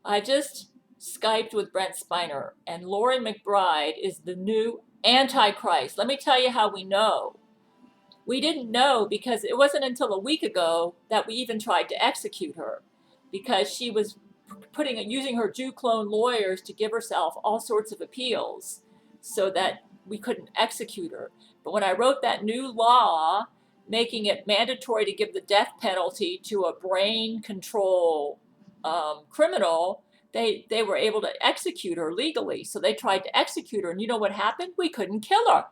I just Skyped with Brent Spiner, and Loree McBride is the new Antichrist. Let me tell you how we know. We didn't know because it wasn't until a week ago that we even tried to execute her, because she was using her Jew clone lawyers to give herself all sorts of appeals so that we couldn't execute her. But when I wrote that new law making it mandatory to give the death penalty to a brain control criminal, they were able to execute her legally. So they tried to execute her, and you know what happened? We couldn't kill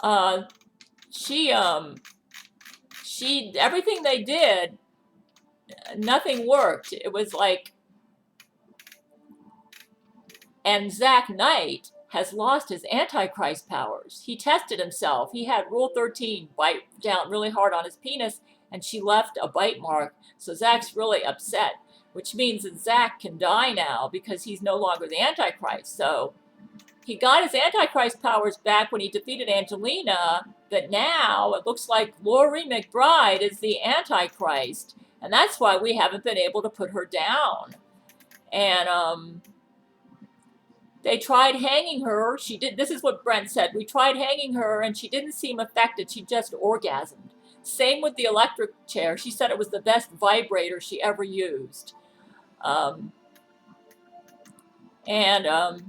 her. She everything they did, nothing worked. It was like, and Zach Knight has lost his Antichrist powers. He tested himself. He had Rule 13 bite down really hard on his penis, and she left a bite mark. So Zach's really upset, which means that Zach can die now because he's no longer the Antichrist. So he got his Antichrist powers back when he defeated Angelina, but now it looks like Loree McBride is the Antichrist, and that's why we haven't been able to put her down. And they tried hanging her. She did. This is what Brent said. We tried hanging her, and she didn't seem affected. She just orgasmed. Same with the electric chair. She said it was the best vibrator she ever used. And then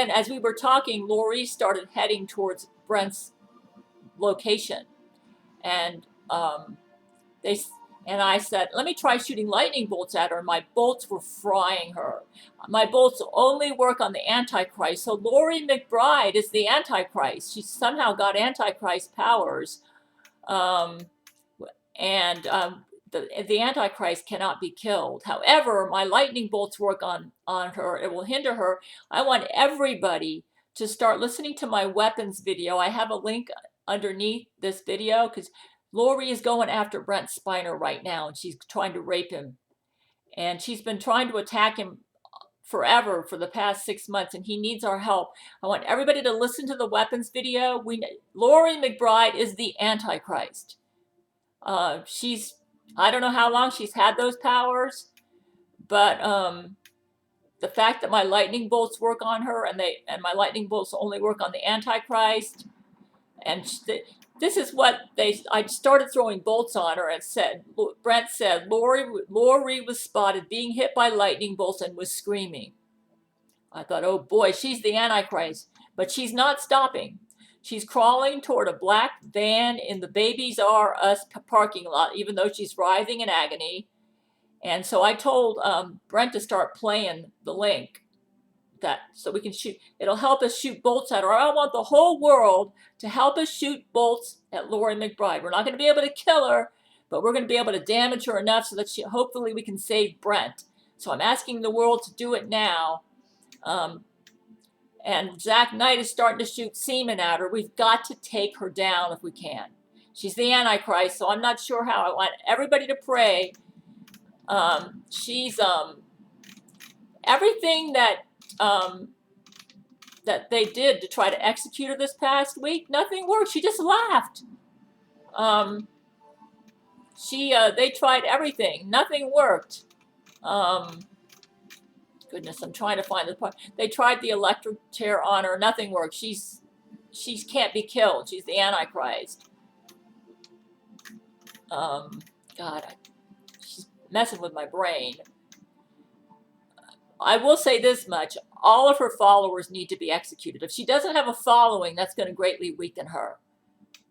as we were talking, Loree started heading towards Brent's location. And I said, let me try shooting lightning bolts at her. And my bolts were frying her. My bolts only work on the Antichrist. So Loree McBride is the Antichrist. She somehow got Antichrist powers. The Antichrist cannot be killed. However, my lightning bolts work on her. It will hinder her. I want everybody to start listening to my weapons video. I have a link underneath this video because Loree is going after Brent Spiner right now, and she's trying to rape him. And she's been trying to attack him forever for the past 6 months, and he needs our help. I want everybody to listen to the weapons video. Loree McBride is the Antichrist. I don't know how long she's had those powers, but the fact that my lightning bolts work on her, and my lightning bolts only work on the Antichrist, and this is what I started throwing bolts on her, and Brent said Loree was spotted being hit by lightning bolts and was screaming. I thought, oh boy, she's the Antichrist, but she's not stopping. She's crawling toward a black van in the Babies R Us parking lot, even though she's writhing in agony. And so I told Brent to start playing the link so we can shoot. It'll help us shoot bolts at her. I want the whole world to help us shoot bolts at Loree McBride. We're not going to be able to kill her, but we're going to be able to damage her enough so that hopefully we can save Brent. So I'm asking the world to do it now. And Zach Knight is starting to shoot semen at her. We've got to take her down if we can. She's the Antichrist, so I'm not sure how. I want everybody to pray. Everything that they did to try to execute her this past week, nothing worked. She just laughed. They tried everything. Nothing worked. Goodness, I'm trying to find the part. They tried the electric chair on her. Nothing worked. She can't be killed. She's the Antichrist. God, she's messing with my brain. I will say this much. All of her followers need to be executed. If she doesn't have a following, that's going to greatly weaken her.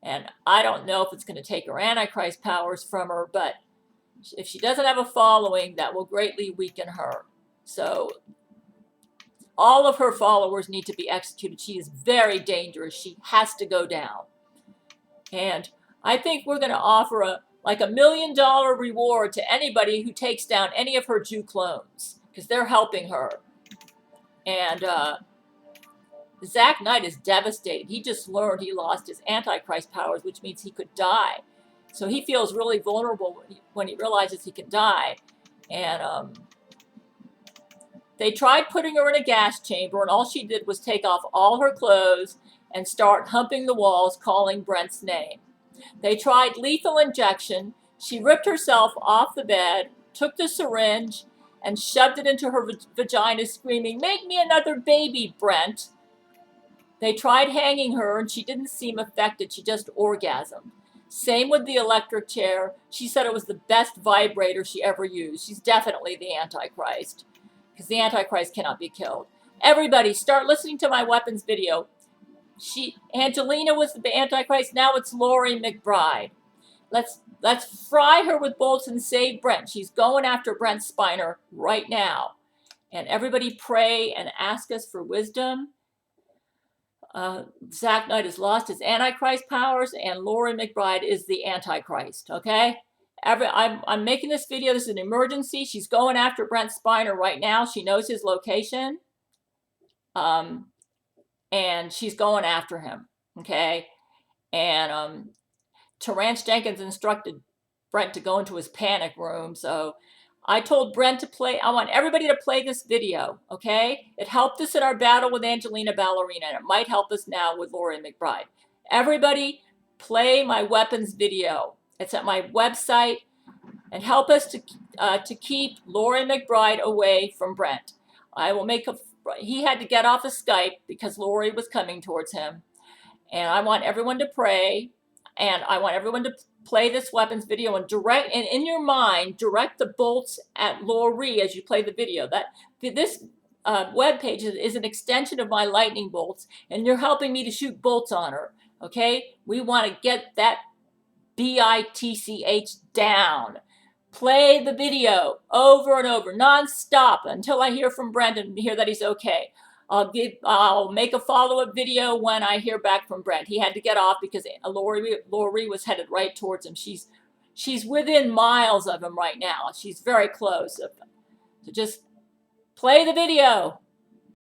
And I don't know if it's going to take her Antichrist powers from her, but if she doesn't have a following, that will greatly weaken her. So all of her followers need to be executed. She is very dangerous. She has to go down. And I think we're going to offer like $1 million reward to anybody who takes down any of her Jew clones, because they're helping her. And Zach Knight is devastated. He just learned he lost his Antichrist powers, which means he could die. So he feels really vulnerable when he realizes he can die. And they tried putting her in a gas chamber, and all she did was take off all her clothes and start humping the walls, calling Brent's name. They tried lethal injection. She ripped herself off the bed, took the syringe, and shoved it into her vagina, screaming, "Make me another baby, Brent." They tried hanging her, and she didn't seem affected. She just orgasmed. Same with the electric chair. She said it was the best vibrator she ever used. She's definitely the Antichrist, because the Antichrist cannot be killed. Everybody, start listening to my weapons video. Angelina was the Antichrist. Now it's Loree McBride. Let's fry her with bolts and save Brent. She's going after Brent Spiner right now. And everybody pray and ask us for wisdom. Zach Knight has lost his Antichrist powers, and Loree McBride is the Antichrist, okay? I'm making this video. This is an emergency. She's going after Brent Spiner right now. She knows his location. And she's going after him, okay? And Terrence Jenkins instructed Brent to go into his panic room, so I told Brent to play. I want everybody to play this video, okay? It helped us in our battle with Angelina Ballerina, and it might help us now with Loree McBride. Everybody play my weapons video. It's at my website, and help us to keep Loree McBride away from Brent. I will make he had to get off of Skype because Loree was coming towards him. And I want everyone to pray, and I want everyone to play this weapons video and in your mind, direct the bolts at Loree as you play the video. This web page is an extension of my lightning bolts, and you're helping me to shoot bolts on her, okay? We want to get that bitch down. Play the video over and over, non-stop, until I hear from Brent and hear that he's okay. I'll make a follow-up video when I hear back from Brent. He had to get off because Loree was headed right towards him. She's within miles of him right now. She's very close. So just play the video.